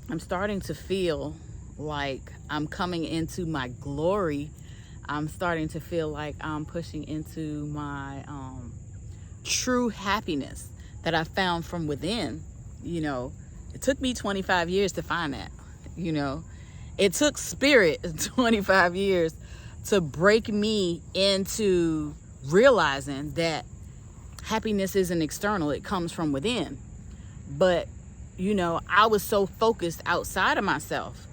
I'm starting to feel like I'm coming into my glory. I'm starting to feel like I'm pushing into my true happiness that I found from within. You know, it took me 25 years to find that. You know, it took spirit 25 years to break me into realizing that happiness isn't external, it comes from within. But, I was so focused outside of myself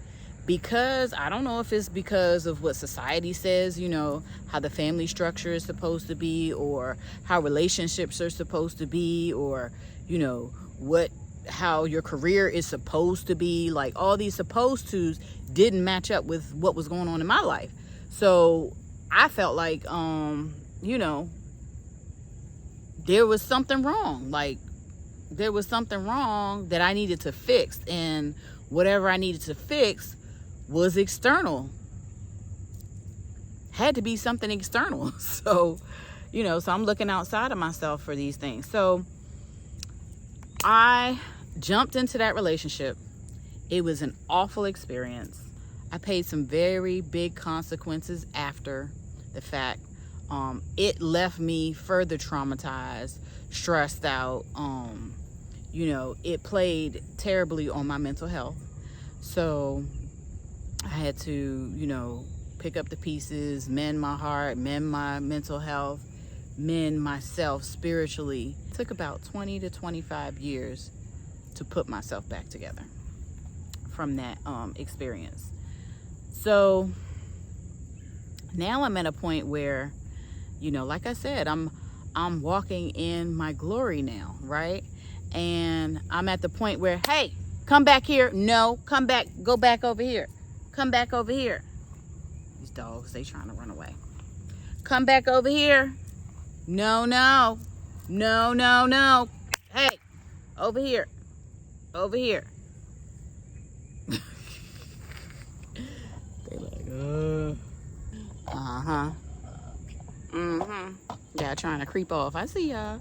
because I don't know if it's because of what society says, how the family structure is supposed to be, or how relationships are supposed to be, or, what how your career is supposed to be. Like, all these supposed tos didn't match up with what was going on in my life. So I felt like, you know, there was something wrong. Like, there was something wrong that I needed to fix. And whatever I needed to fix was external. Had to be something external. So, so I'm looking outside of myself for these things. So I jumped into that relationship. It was an awful experience. I paid some very big consequences after the fact. It left me further traumatized, stressed out. It played terribly on my mental health. So I had to, pick up the pieces, mend my heart, mend my mental health, mend myself spiritually. It took about 20 to 25 years to put myself back together from that experience. So now I'm at a point where, like I said, I'm walking in my glory now, right? And I'm at the point where, hey, come back here. No, come back. Go back over here. Come back over here. These dogs, they trying to run away. Come back over here. No, no. No, no, no. Hey, over here. Over here. They like, uh-huh. Mm-hmm. Yeah, trying to creep off. I see y'all.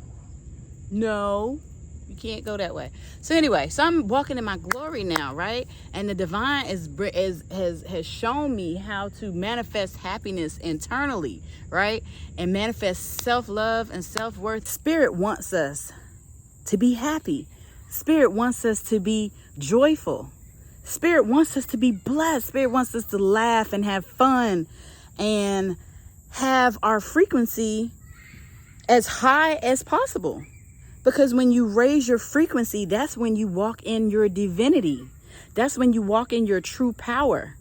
No, you can't go that way. So anyway, so I'm walking in my glory now, right? And the divine has shown me how to manifest happiness internally, right? And manifest self-love and self-worth. Spirit wants us to be happy. Spirit wants us to be joyful. Spirit wants us to be blessed. Spirit wants us to laugh and have fun and have our frequency as high as possible. Because when you raise your frequency, that's when you walk in your divinity. That's when you walk in your true power,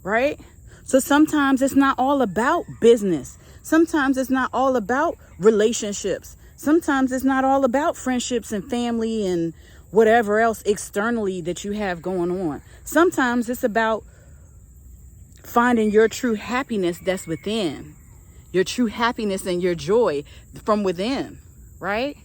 right? So sometimes it's not all about business. Sometimes it's not all about relationships. Sometimes it's not all about friendships and family and whatever else externally that you have going on. Sometimes it's about finding your true happiness that's within. Your true happiness and your joy from within, right?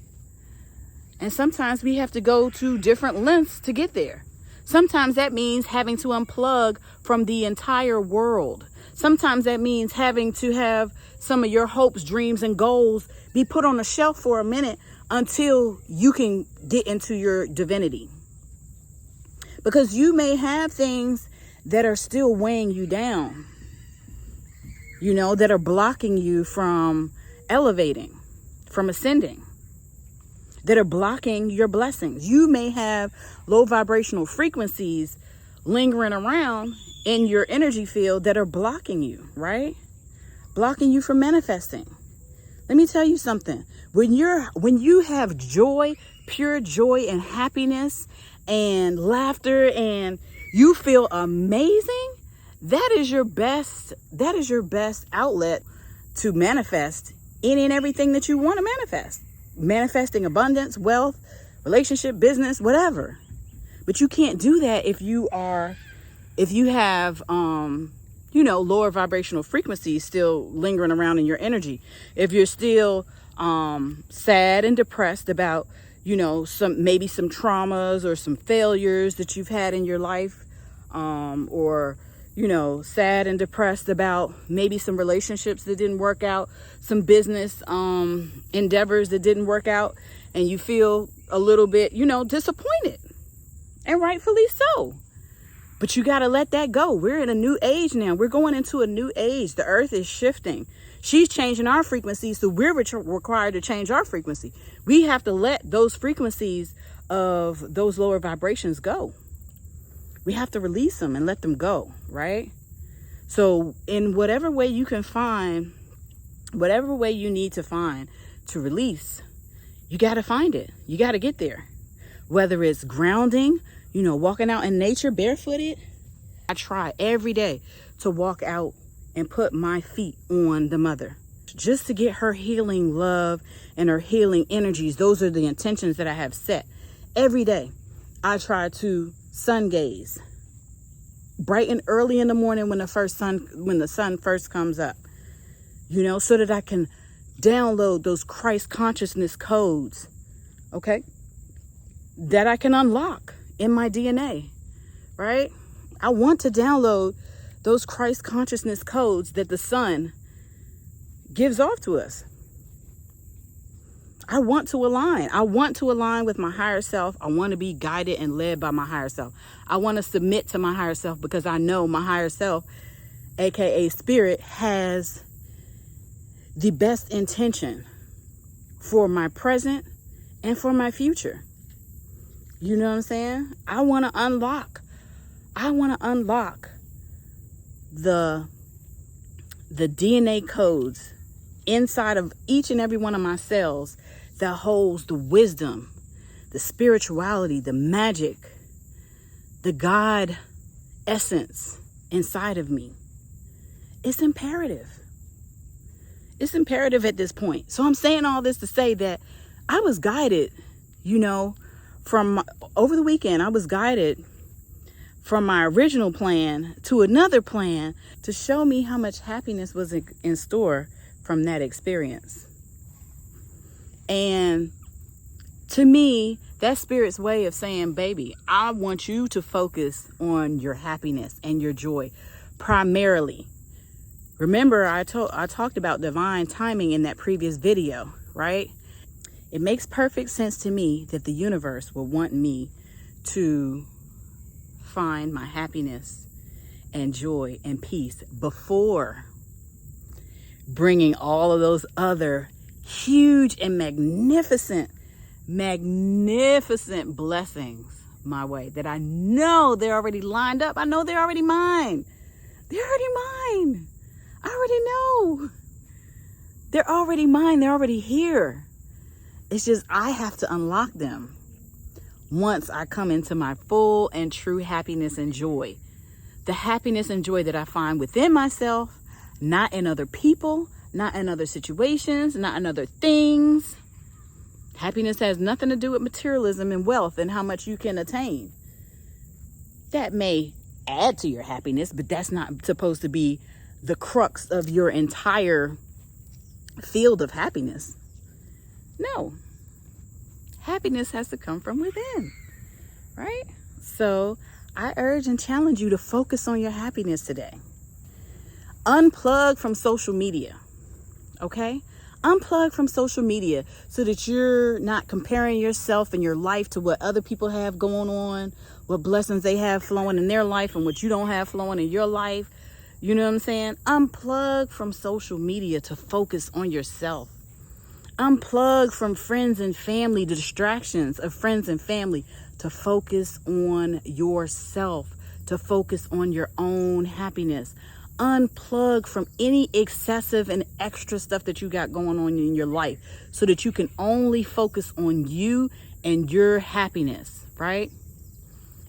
And sometimes we have to go to different lengths to get there. Sometimes that means having to unplug from the entire world. Sometimes that means having to have some of your hopes, dreams, and goals be put on the shelf for a minute until you can get into your divinity. Because you may have things that are still weighing you down, that are blocking you from elevating, from ascending, that are blocking your blessings. You may have low vibrational frequencies lingering around in your energy field that are blocking you, right? Blocking you from manifesting. Let me tell you something. When you have joy, pure joy and happiness and laughter, and you feel amazing, that is your best outlet to manifest any and everything that you want to manifest. Manifesting abundance, wealth, relationship, business, whatever. But you can't do that if you have lower vibrational frequencies still lingering around in your energy. If you're still sad and depressed about maybe some traumas or some failures that you've had in your life, or sad and depressed about maybe some relationships that didn't work out, some business endeavors that didn't work out, and you feel a little bit, disappointed, and rightfully so. But you got to let that go. We're in a new age now. We're going into a new age. The earth is shifting. She's changing our frequency, so we're required to change our frequency. We have to let those frequencies of those lower vibrations go. We have to release them and let them go, right? So in whatever way you can find, whatever way you need to find to release, you got to find it. You got to get there. Whether it's grounding, walking out in nature barefooted. I try every day to walk out and put my feet on the mother, just to get her healing love and her healing energies. Those are the intentions that I have set. Every day, I try to sun gaze bright and early in the morning when the sun first comes up, so that I can download those Christ consciousness codes, okay, that I can unlock in my DNA, right? I want to download those Christ consciousness codes that the sun gives off to us. I want to align. I want to align with my higher self. I want to be guided and led by my higher self. I want to submit to my higher self because I know my higher self, aka spirit, has the best intention for my present and for my future. You know what I'm saying? I want to unlock the DNA codes inside of each and every one of my cells that holds the wisdom, the spirituality, the magic, the God essence inside of me. It's imperative. It's imperative at this point. So I'm saying all this to say that I was guided, from over the weekend. I was guided from my original plan to another plan to show me how much happiness was in store from that experience. And to me, that's spirit's way of saying, baby, I want you to focus on your happiness and your joy primarily. Remember, I talked about divine timing in that previous video, right? It makes perfect sense to me that the universe will want me to find my happiness and joy and peace before bringing all of those other huge and magnificent blessings my way that I know they're already lined up. I know they're already mine. They're already mine. I already know. They're already mine. They're already here. It's just I have to unlock them once I come into my full and true happiness and joy. The happiness and joy that I find within myself, not in other people, not in other situations, not in other things. Happiness has nothing to do with materialism and wealth and how much you can attain. That may add to your happiness, but that's not supposed to be the crux of your entire field of happiness. No. Happiness has to come from within, right? So I urge and challenge you to focus on your happiness today. Unplug from social media, okay? Unplug from social media so that you're not comparing yourself and your life to what other people have going on, what blessings they have flowing in their life and what you don't have flowing in your life. You know what I'm saying? Unplug from social media to focus on yourself. Unplug from friends and family, the distractions of friends and family, to focus on yourself, to focus on your own happiness. Unplug from any excessive and extra stuff that you got going on in your life so that you can only focus on you and your happiness, right?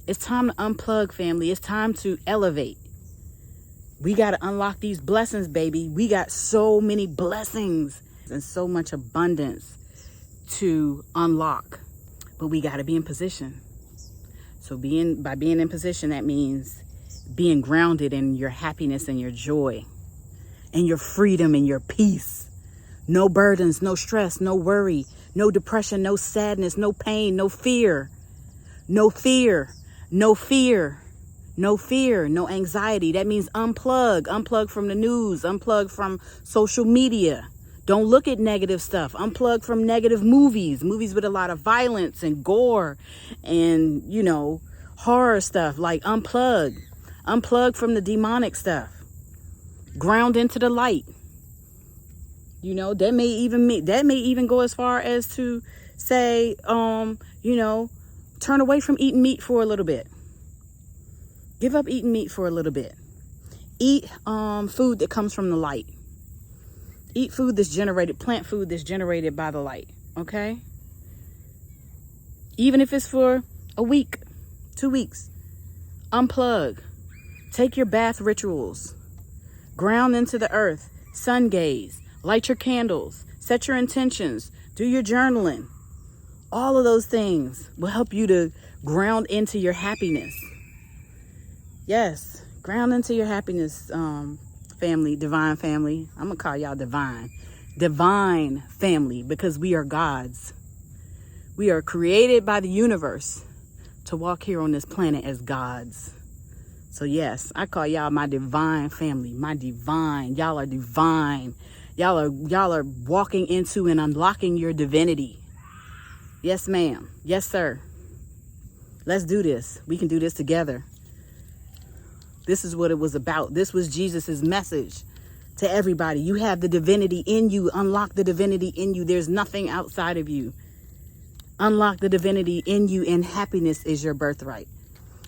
It's time to unplug, family. It's time to elevate. We got to unlock these blessings, baby. We got so many blessings and so much abundance to unlock, but we got to be in position. So by being in position, that means being grounded in your happiness and your joy and your freedom and your peace. No burdens, no stress, no worry, no depression, no sadness, no pain, no fear, no fear, no fear, no fear, no anxiety. That means unplug from the news, unplug from social media. Don't look at negative stuff. Unplug from negative movies with a lot of violence and gore and, horror stuff. Like, unplug. Unplug from the demonic stuff. Ground into the light. You know, that may even go as far as to say, you know, turn away from eating meat for a little bit. Give up eating meat for a little bit. Eat food that comes from the light. Eat food that's generated, plant food that's generated by the light. Okay? Even if it's for a week, 2 weeks. Unplug. Take your bath rituals. Ground into the earth. Sun gaze. Light your candles. Set your intentions. Do your journaling. All of those things will help you to ground into your happiness. Yes, ground into your happiness, family, divine family. I'm going to call y'all divine. Divine family, because we are gods. We are created by the universe to walk here on this planet as gods. So yes, I call y'all my divine family. My divine. Y'all are divine. Y'all are walking into and unlocking your divinity. Yes, ma'am. Yes, sir. Let's do this. We can do this together. This is what it was about. This was Jesus's message to everybody. You have the divinity in you. Unlock the divinity in you. There's nothing outside of you. Unlock the divinity in you, and happiness is your birthright.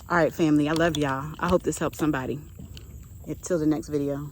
All right, family. I love y'all. I hope this helps somebody. Until the next video.